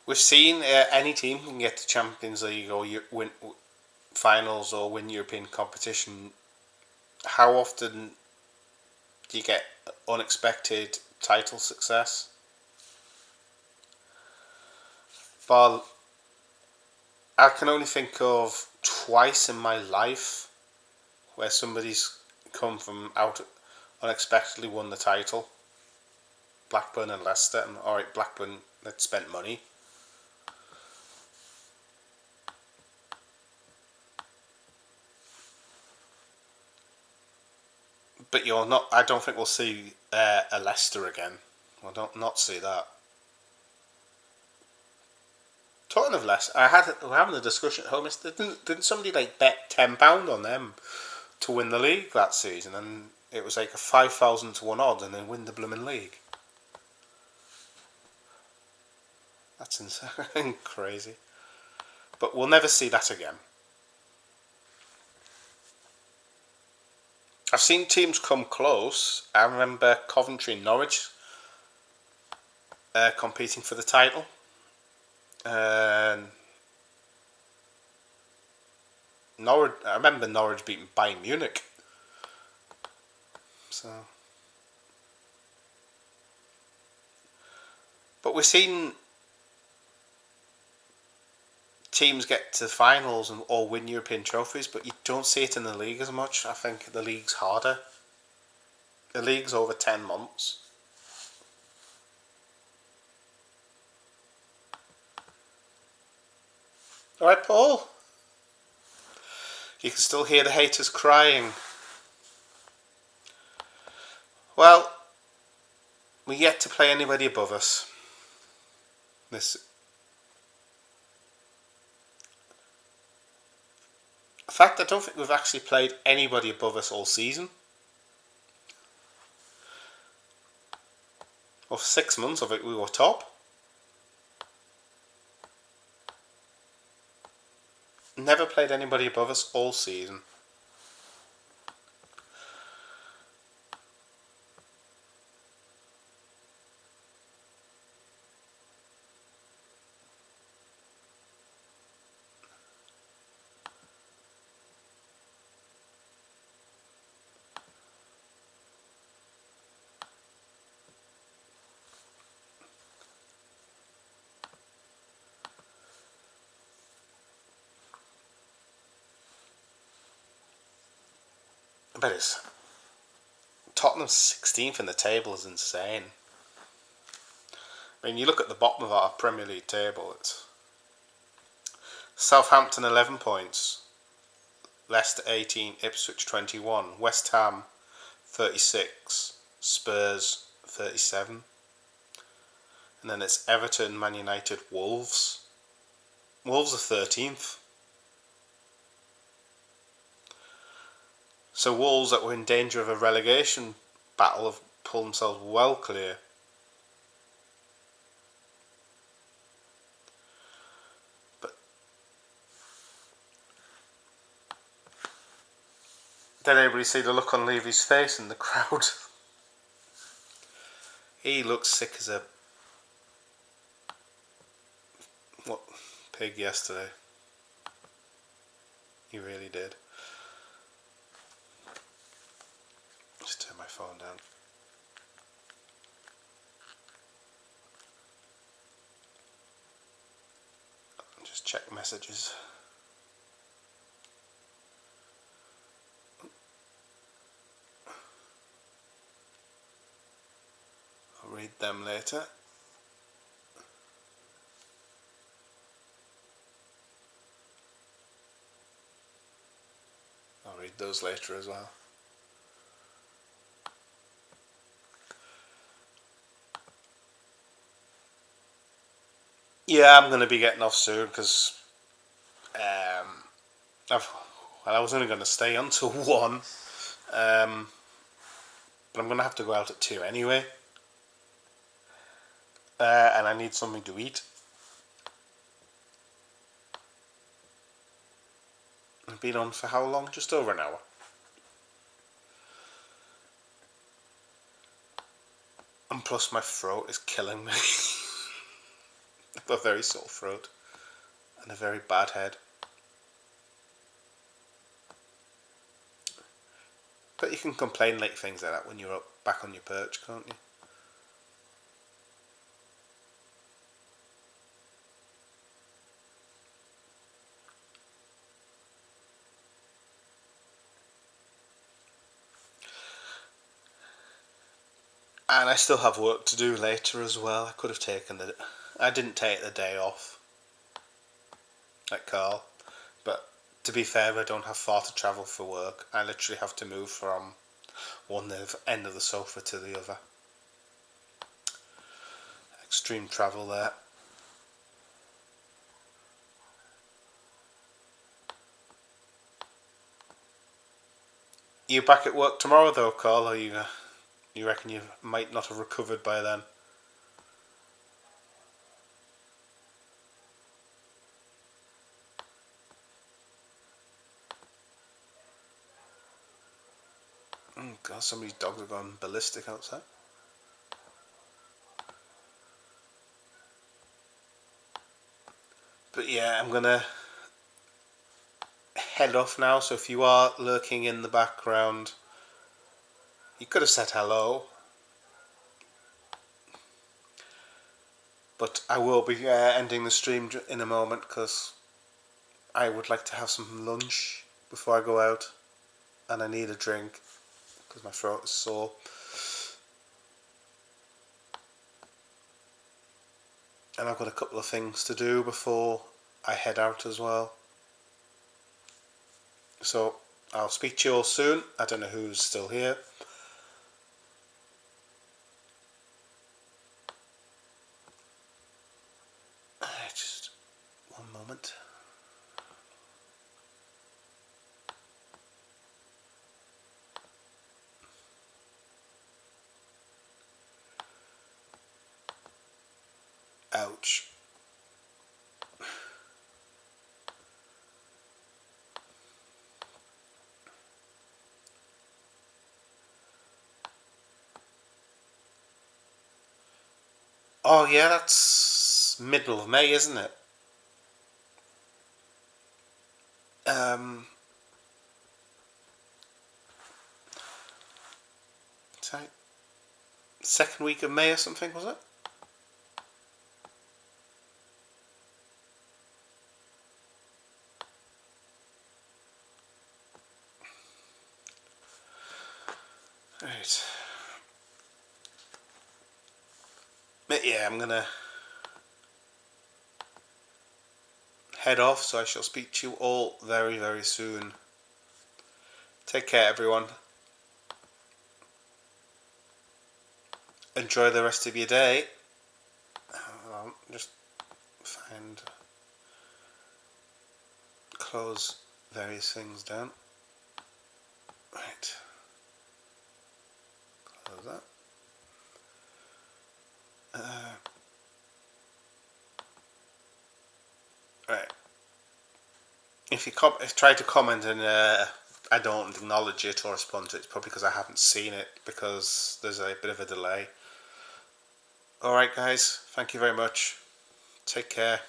We've seen any team can get to Champions League or win finals or win European competition. How often do you get unexpected title success? But I can only think of twice in my life where somebody's come from out unexpectedly won the title. Blackburn and Leicester, and alright, Blackburn had spent money. But I don't think we'll see a Leicester again. I don't not see that. Talking of Leicester, we're having a discussion at home. Didn't somebody bet £10 on them to win the league that season, and it was like a 5,000 to 1 odd, and then win the blooming league. That's insane, crazy. But we'll never see that again. I've seen teams come close. I remember Coventry and Norwich competing for the title. Norwich. I remember Norwich beating Bayern Munich. But we've seen teams get to the finals or win European trophies, but you don't see it in the league as much. I think the league's harder. The league's over 10 months. Alright, Paul? You can still hear the haters crying. Well, we're yet to play anybody above us. In fact, I don't think we've actually played anybody above us all season. Well, for 6 months of it, we were top. Never played anybody above us all season. But it's Tottenham's 16th in the table is insane. I mean, you look at the bottom of our Premier League table, it's Southampton 11 points, Leicester 18, Ipswich 21, West Ham 36, Spurs 37, and then it's Everton, Man United, Wolves. Wolves are 13th. So Wolves, that were in danger of a relegation battle, have pulled themselves well clear. But did anybody see the look on Levy's face in the crowd? He looked sick as a pig yesterday. He really did. Just turn my phone down. Just check messages. I'll read them later. I'll read those later as well. Yeah, I'm going to be getting off soon because I was only going to stay until 1, but I'm going to have to go out at 2 anyway, and I need something to eat. I've been on for how long? Just over an hour. And plus my throat is killing me. I've got a very sore throat and a very bad head. But you can complain like things like that when you're up back on your perch, can't you? And I still have work to do later as well. I could have I didn't take the day off, like Carl. But to be fair, I don't have far to travel for work. I literally have to move from one end of the sofa to the other. Extreme travel there. You back at work tomorrow though, Carl, or you reckon you might not have recovered by then? Oh God, somebody's dogs are gone ballistic outside. But yeah, I'm gonna head off now, so if you are lurking in the background, you could have said hello. But I will be ending the stream in a moment because I would like to have some lunch before I go out, and I need a drink because my throat is sore. And I've got a couple of things to do before I head out as well. So I'll speak to you all soon. I don't know who's still here. Just one moment. Ouch. Oh yeah, that's middle of May, isn't it? Sorry, second week of May or something, was it? Right. But yeah, I'm gonna head off, so I shall speak to you all very, very soon. Take care, everyone. Enjoy the rest of your day. I'll just close various things down. Right. Close that. Right. If you try to comment and I don't acknowledge it or respond to it, it's probably because I haven't seen it, because there's a bit of a delay. Alright guys, thank you very much. Take care.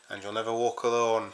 And you'll never walk alone.